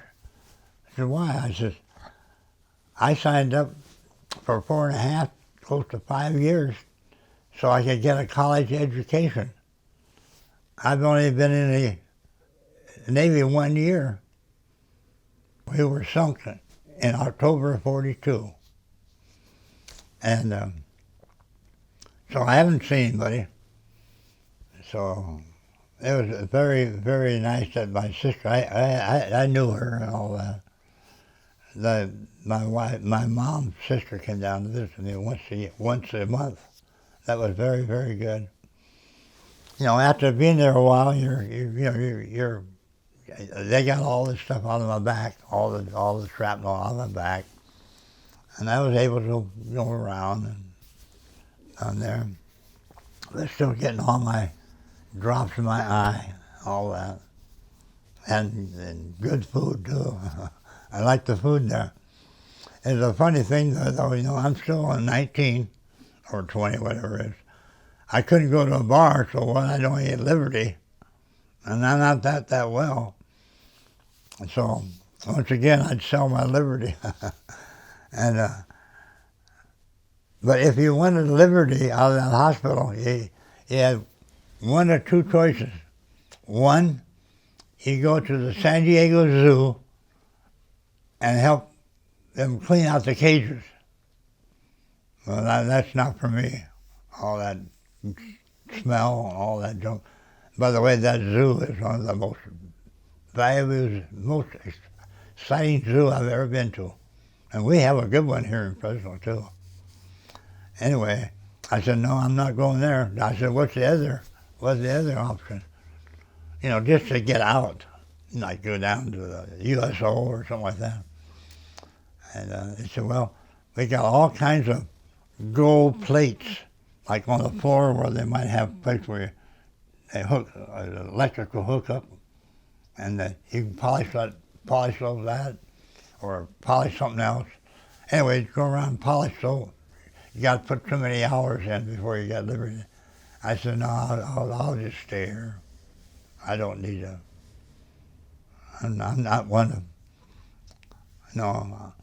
I said, why? I said, I signed up for 4.5, close to 5 years, so I could get a college education. I've only been in the Navy 1 year. We were sunk in October of 42. And so I haven't seen anybody. So it was very, very nice that my sister, I knew her and all that. My mom's sister came down to visit me once a month. That was very, very good. You know, after being there a while, they got all this stuff on my back, all the shrapnel on my back, and I was able to go around and down there. They're still getting all my drops in my eye, all that, and good food too. I like the food there. It's a funny thing though, you know, I'm still 19 or 20, whatever it is. I couldn't go to a bar, so when I don't eat Liberty, and I'm not that well. So once again, I'd sell my Liberty. And but if you wanted Liberty out of that hospital, you had one or two choices. One, you go to the San Diego Zoo and help them clean out the cages. Well, that's not for me. All that smell and all that junk. By the way, that zoo is one of the most valuable, most exciting zoo I've ever been to. And we have a good one here in Fresno, too. Anyway, I said, no, I'm not going there. I said, what's the other option? You know, just to get out, like go down to the USO or something like that. And they said, well, we got all kinds of gold plates, like on the floor where they might have a place where they hook an electrical hookup, and you can polish that, or polish something else. Anyway, go around and polish, so you got to put too many hours in before you got Liberty. I said, no, I'll just stay here. I don't need to. I'm not one of, no,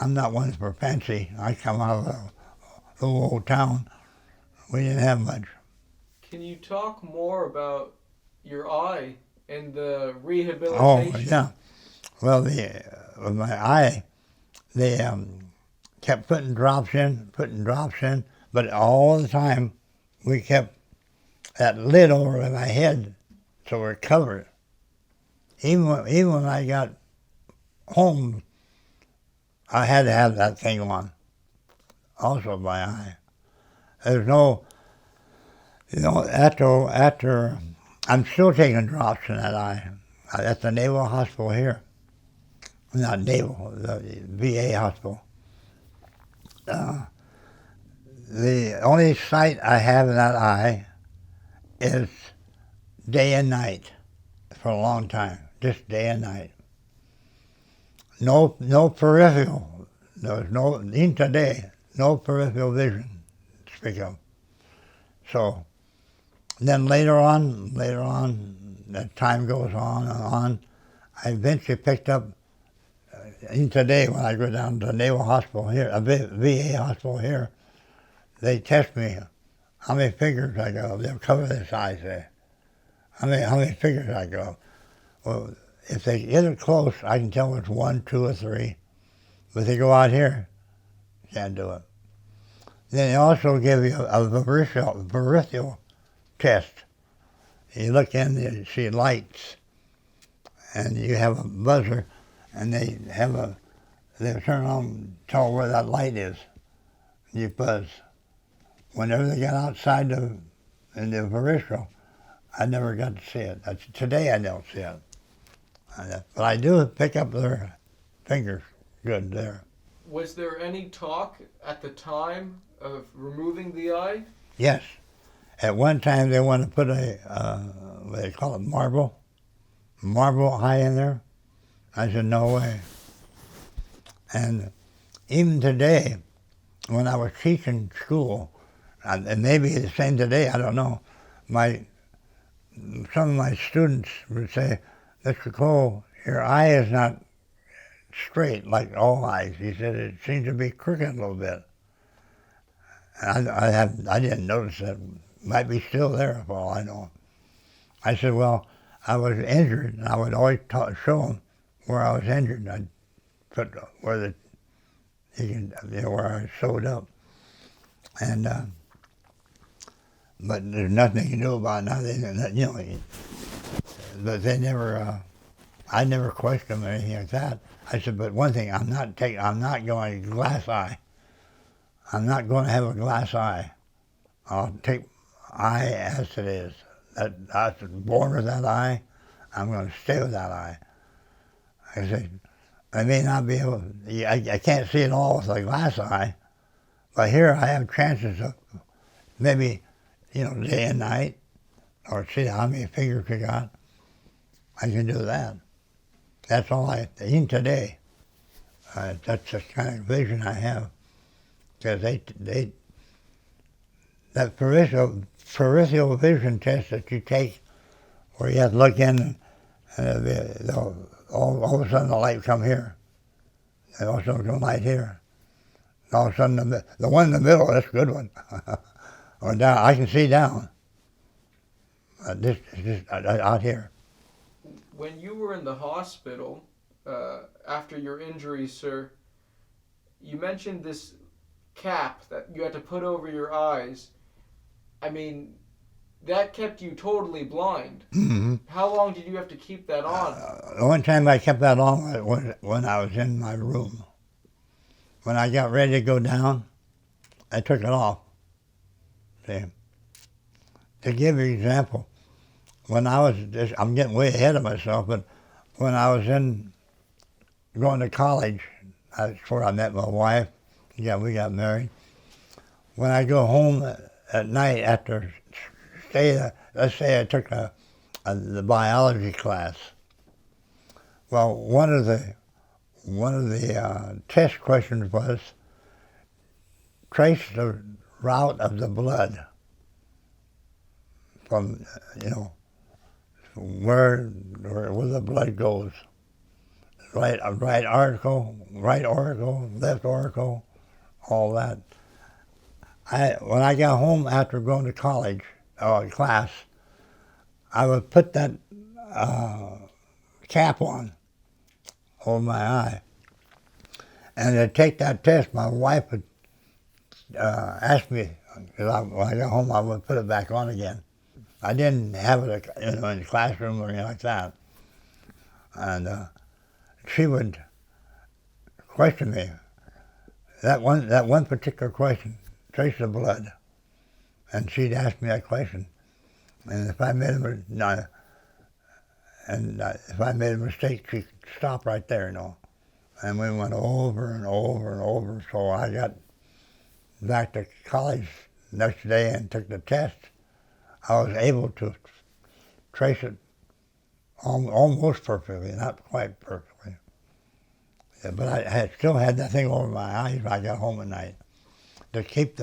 I'm not one for fancy. I come out of a little old town. We didn't have much. Can you talk more about your eye and the rehabilitation? Oh, yeah. Well, with my eye, they kept putting drops in, but all the time we kept that lid over my head so we're covered. Even when I got home, I had to have that thing on. Also my eye. There's no, you know, after I'm still taking drops in that eye. At the Naval Hospital here. Not Naval, the VA hospital. The only sight I have in that eye is day and night for a long time, just day and night. No peripheral. There was even today, no peripheral vision to speak of. So then later on, as time goes on and on, I eventually picked up, even today when I go down to the Naval Hospital here, a VA hospital here, they test me how many fingers I go. They'll cover this eye, say. How many fingers I go. Well, if they get it close, I can tell it's 1, 2, or 3. But if they go out here, can't do it. Then they also give you a peripheral test. You look in, you see lights, and you have a buzzer, and they turn on, tell where that light is. You buzz. Whenever they got outside in the peripheral, I never got to see it. Today I don't see it. But I do pick up their fingers good there. Was there any talk at the time of removing the eye? Yes. At one time they want to put what they call it, marble eye in there. I said, no way. And even today, when I was teaching school, and maybe the same today, I don't know, my some of my students would say, Mr. Cole, your eye is not straight like all eyes. He said it seems to be crooked a little bit. And I didn't notice that. Might be still there for all I know. I said, well, I was injured, and I would always show them where I was injured. I'd put where where I sewed up, and but there's nothing they can do about it now. But they never. I never questioned them or anything like that. I said, but one thing, I'm not going to glass eye. I'm not going to have a glass eye. I'll take eye as it is. I was born with that eye. I'm going to stay with that eye. I said, I may not be able, I can't see it all with a glass eye, but here I have chances of maybe, day and night, or see how many fingers you got. I can do that. That's all even today, that's the kind of vision I have. Because that peripheral vision test that you take, where you have to look in, and all of a sudden the light come here, and all of a sudden the light here. And all of a sudden the one in the middle, that's a good one. Or down, I can see down. This out here. When you were in the hospital after your injury, sir, you mentioned this cap that you had to put over your eyes. I mean, that kept you totally blind. Mm-hmm. How long did you have to keep that on? The one time I kept that on was when I was in my room. When I got ready to go down, I took it off. See? To give you an example, when I was, I'm getting way ahead of myself, but when I was going to college, that's where I met my wife. Yeah, we got married. When I go home at night after let's say I took the biology class. Well, one of the test questions was trace the route of the blood from where the blood goes. Right auricle, left auricle, all that. When I got home after going to college or class, I would put that cap on over my eye, and to take that test, my wife would ask me, because when I got home, I would put it back on again. I didn't have it in the classroom or anything like that, and she would question me. That one particular question, trace the blood, and she'd ask me that question, and if I made a mistake, she'd stop right there, And we went over and over and over. So I got back to college next day and took the test. I was able to trace it almost perfectly, not quite perfectly. Yeah, but I still had that thing over my eyes when I got home at night to keep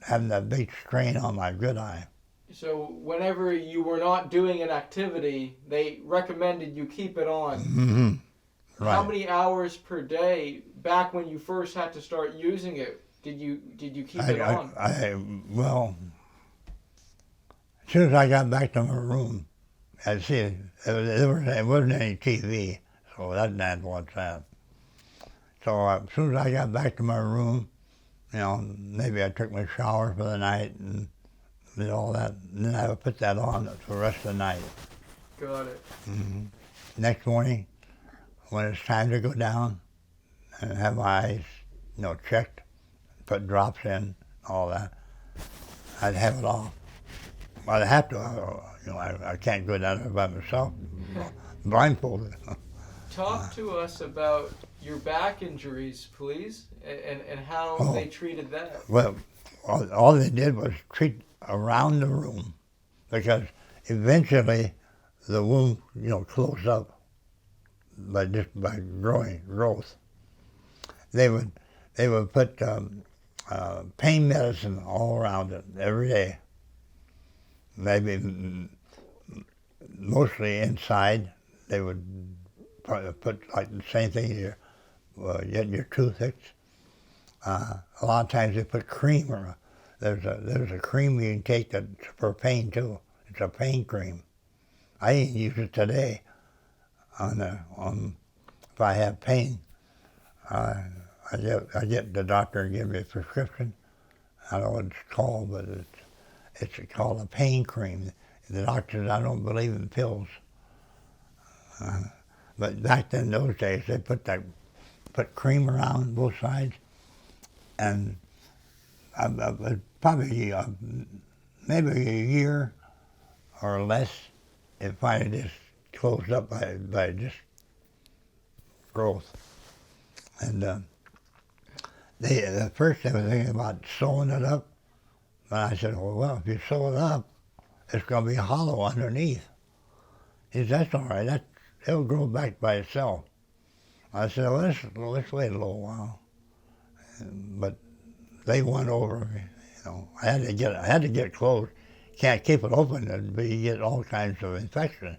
having that big strain on my good eye. So whenever you were not doing an activity, they recommended you keep it on. Mm-hmm. Right. How many hours per day, back when you first had to start using it, did you keep it on? Well, as soon as I got back to my room, I'd see it. It wasn't any TV, so that's what's that. So as soon as I got back to my room, maybe I took my shower for the night and did all that. And then I would put that on for the rest of the night. Got it. Mm-hmm. Next morning, when it's time to go down and have my eyes, checked, put drops in, all that, I'd have it off. I'd have to, I can't go down there by myself, blindfolded. Talk to us about your back injuries, please, and how they treated that. Well, all they did was treat around the room, because eventually the wound, closed up by growth. They would put pain medicine all around it every day. Maybe mostly inside. They would probably put like the same thing in your toothpicks. A lot of times they put cream. There's a cream you can take that's for pain too. It's a pain cream. I even use it today on if I have pain. I get the doctor to give me a prescription. I don't know what it's called, but it's called a pain cream. The doctor says I don't believe in pills. But back then, those days, they put cream around both sides, and probably maybe a year or less, it finally just closed up by just growth. And at first they were thinking about sewing it up, but I said, well, if you sew it up, it's going to be hollow underneath. He said, that's all right. It'll grow back by itself. I said, well, let's wait a little while. But they won over me. I had to get closed. Can't keep it open, but you get all kinds of infection.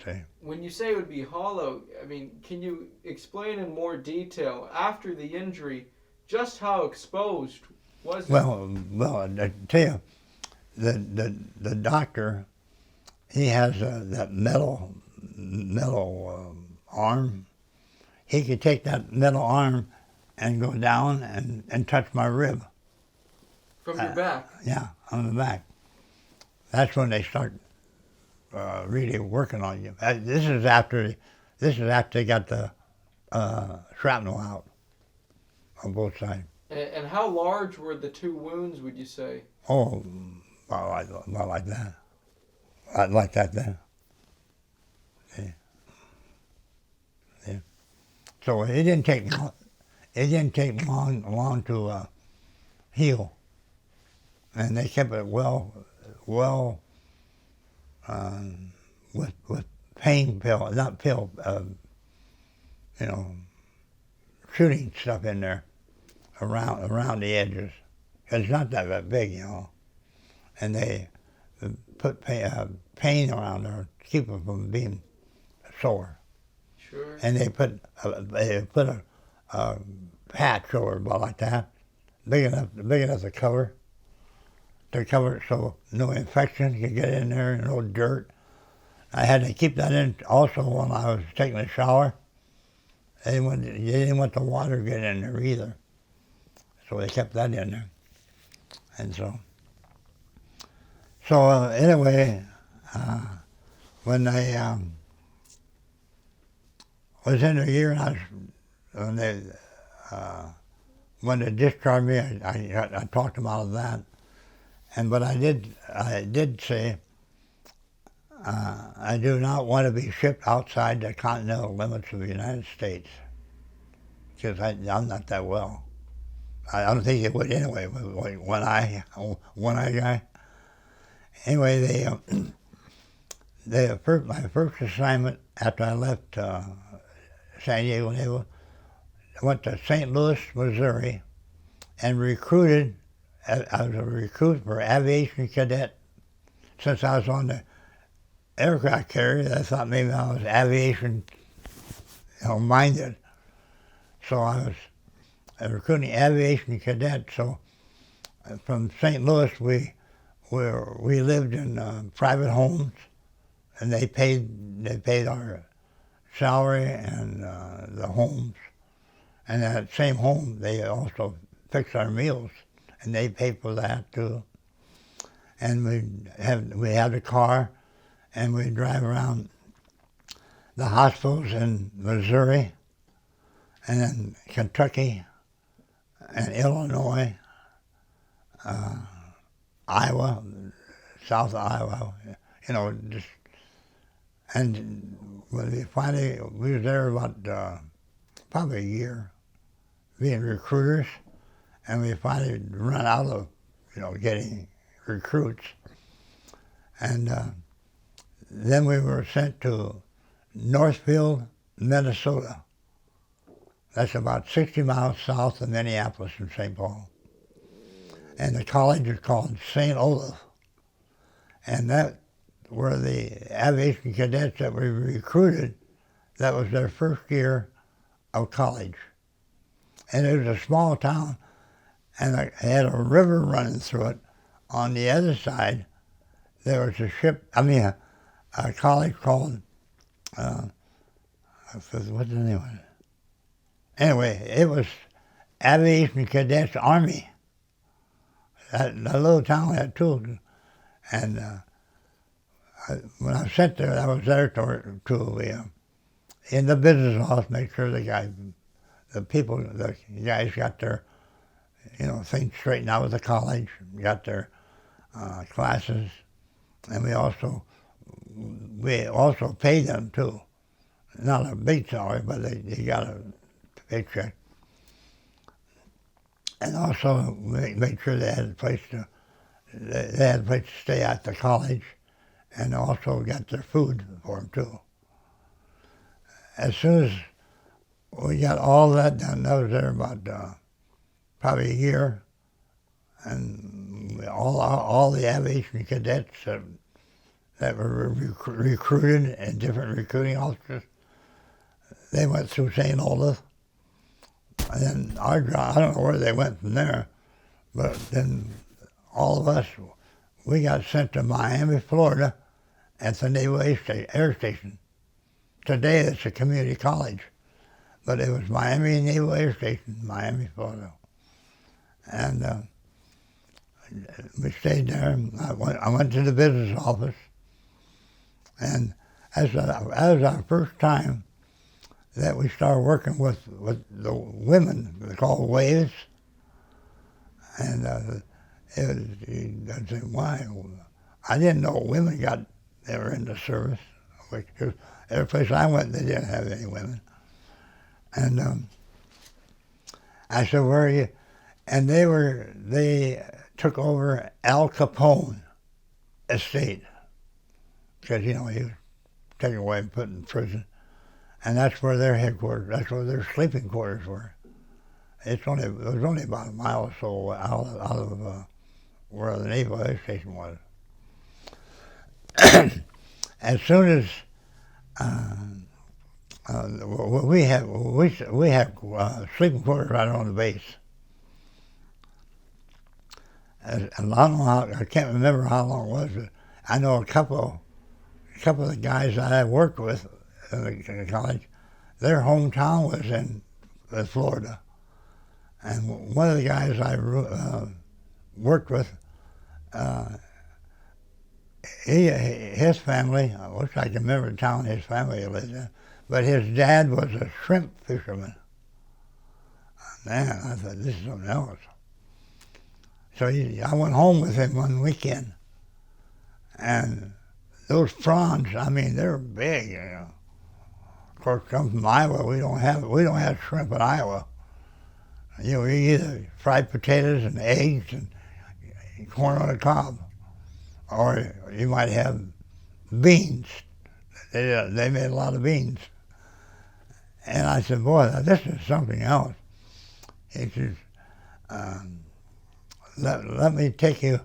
See? When you say it would be hollow, I mean, can you explain in more detail after the injury just how exposed was it? Well, I tell you, the doctor, he has that metal arm. He could take that metal arm and go down and touch my rib. From your back? Yeah, on the back. That's when they start really working on you. This is after they got the shrapnel out on both sides. And how large were the two wounds, would you say? Oh, about like that. Like that then. Yeah. So it didn't take long to heal, and they kept it well with pain pill, not pill, shooting stuff in there around the edges. It's not that big, and they put pain around there to keep it from being sore. Sure. And they put a patch over about like that, big enough to cover it so no infection could get in there, no dirt. I had to keep that in also when I was taking a shower. They didn't want the water to get in there either, so they kept that in there. And so anyway, when I was in a year, and when they discharged me, I talked them out of that. But I did say I do not want to be shipped outside the continental limits of the United States, because I'm not that well. I don't think they would anyway. One eye guy. Anyway, my first assignment after I left San Diego Naval, I went to St. Louis, Missouri, and recruited. I was a recruit for aviation cadet. Since I was on the aircraft carrier, I thought maybe I was aviation, minded. So I was recruiting aviation cadet. So from St. Louis, we lived in private homes, and they paid our salary and the homes. And that same home, they also fixed our meals, and they paid for that too. And we had a car, and we'd drive around the hospitals in Missouri, and then Kentucky, and Illinois, Iowa, south of Iowa, and when we were there about probably a year, being recruiters, and we finally run out of, getting recruits. And then we were sent to Northfield, Minnesota. That's about 60 miles south of Minneapolis and St. Paul. And the college is called St. Olaf. And that were the aviation cadets that we recruited. That was their first year of college. And it was a small town, and it had a river running through it. On the other side, there was a college called, what's the name of it? Anyway, it was Aviation Cadets Army. That little town had two. And when I was sent there, I was there to in the business office, make sure the guys got their, things straightened out with the college, got their classes, and we also paid them too. Not a big salary, but they got a paycheck. And also make sure they had a place to stay at the college, and also got their food for them too. As soon as we got all that done, I was there about probably a year, and all the aviation cadets that were recruited and different recruiting officers, they went through St. Olaf. And then our job, I don't know where they went from there, but then all of us, we got sent to Miami, Florida, at the Naval Air Station. Today it's a community college, but it was Miami Naval Air Station, Miami, Florida. And we stayed there. I went to the business office, and that was our first time that we started working with the women. They're called waves. And I'd say, why? I didn't know women they were in the service. Every place I went, they didn't have any women. And I said, where are you? And they took over Al Capone estate, because, he was taken away and put in prison. And that's where their headquarters, that's where their sleeping quarters were. It was only about a mile or so out of where the Naval Air Station was. As soon as we had sleeping quarters right on the base. And I don't know I can't remember how long it was, but I know a couple of the guys that I worked with in the college, their hometown was in Florida. And one of the guys I worked with, his family, I wish I could remember the town his family lived in, but his dad was a shrimp fisherman. Man, I thought, this is something else. So I went home with him one weekend, and those prawns, they're big, Of course, come from Iowa, we don't have shrimp in Iowa. We either fried potatoes and eggs and corn on the cob, or you might have beans. They made a lot of beans. And I said, boy, this is something else. He says, let me take you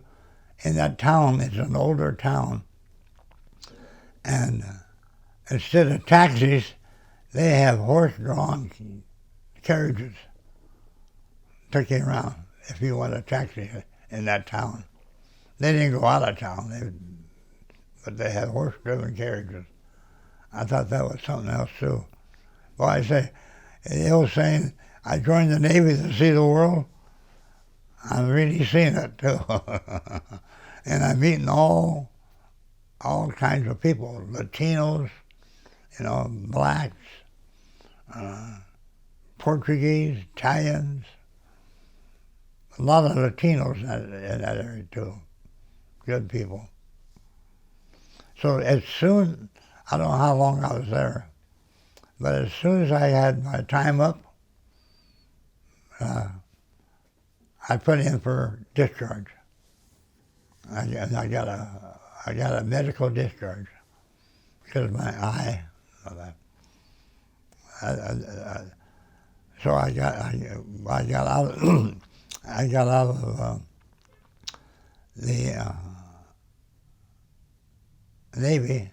in that town. It's an older town. And instead of taxis, they have horse-drawn carriages. Took you around if you want a taxi in that town. They didn't go out of town, but they had horse-driven carriages. I thought that was something else too. Well, I say, the old saying, I joined the Navy to see the world. I'm really seeing it too. And I'm meeting all kinds of people, Latinos, blacks, Portuguese, Italians, a lot of Latinos in that area too. Good people. So I don't know how long I was there, but as soon as I had my time up, I put in for discharge. I got a medical discharge because of my eye. So I got out. I got out of Navy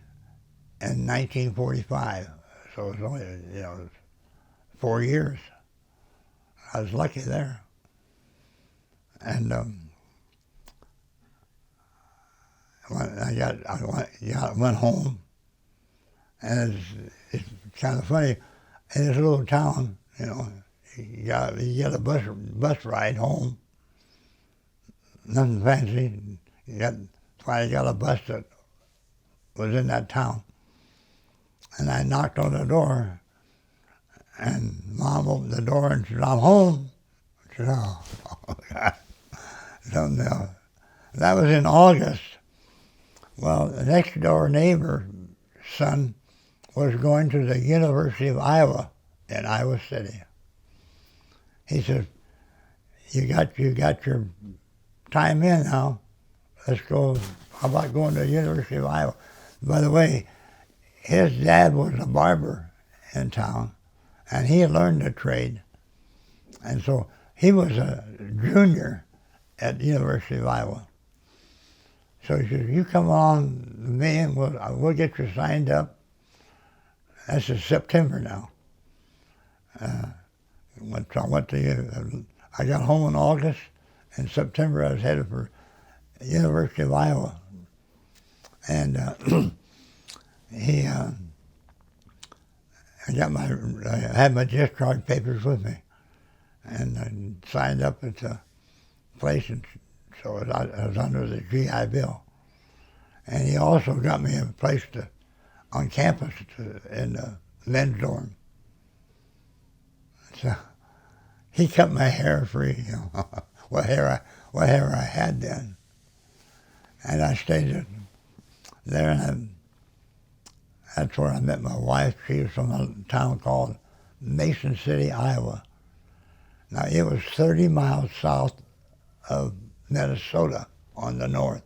in 1945. So it was only, 4 years. I was lucky there. And I went home, and it's kind of funny. In this little town, you get a bus ride home. Nothing fancy. Finally got a bus that was in that town, and I knocked on the door, and Mom opened the door and said, "I'm home." I said, "Oh, God." Something else. That was in August. Well, the next door neighbor's son was going to the University of Iowa in Iowa City. He said, you got your time in now. Let's go. How about going to the University of Iowa?" By the way, his dad was a barber in town, and he had learned the trade. And so he was a junior at the University of Iowa. So he said, "You come on with me, and we'll get you signed up." That's in September now. I got home in August. In September, I was headed for the University of Iowa. And I had my discharge papers with me, and I signed up at the place, and so I was under the GI Bill. And he also got me a place on campus in the men's dorm. So he cut my hair free, what hair I had then. And I stayed there, and that's where I met my wife. She was from a town called Mason City, Iowa. Now, it was 30 miles south of Minnesota on the north.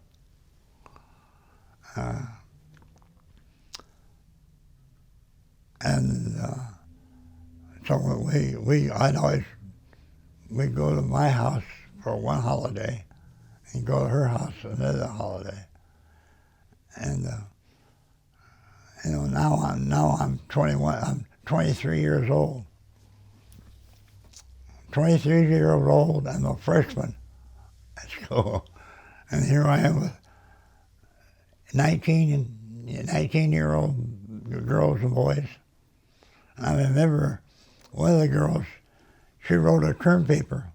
So we'd go to my house for one holiday and go to her house another holiday. And now I'm 21. I'm 23 years old. 23 years old. I'm a freshman at school, and here I am with 19-year-old girls and boys. I remember one of the girls, she wrote a term paper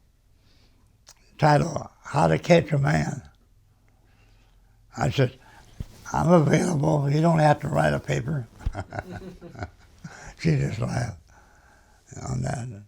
titled "How to Catch a Man." I said, "I'm available. You don't have to write a paper." She just laughed on that.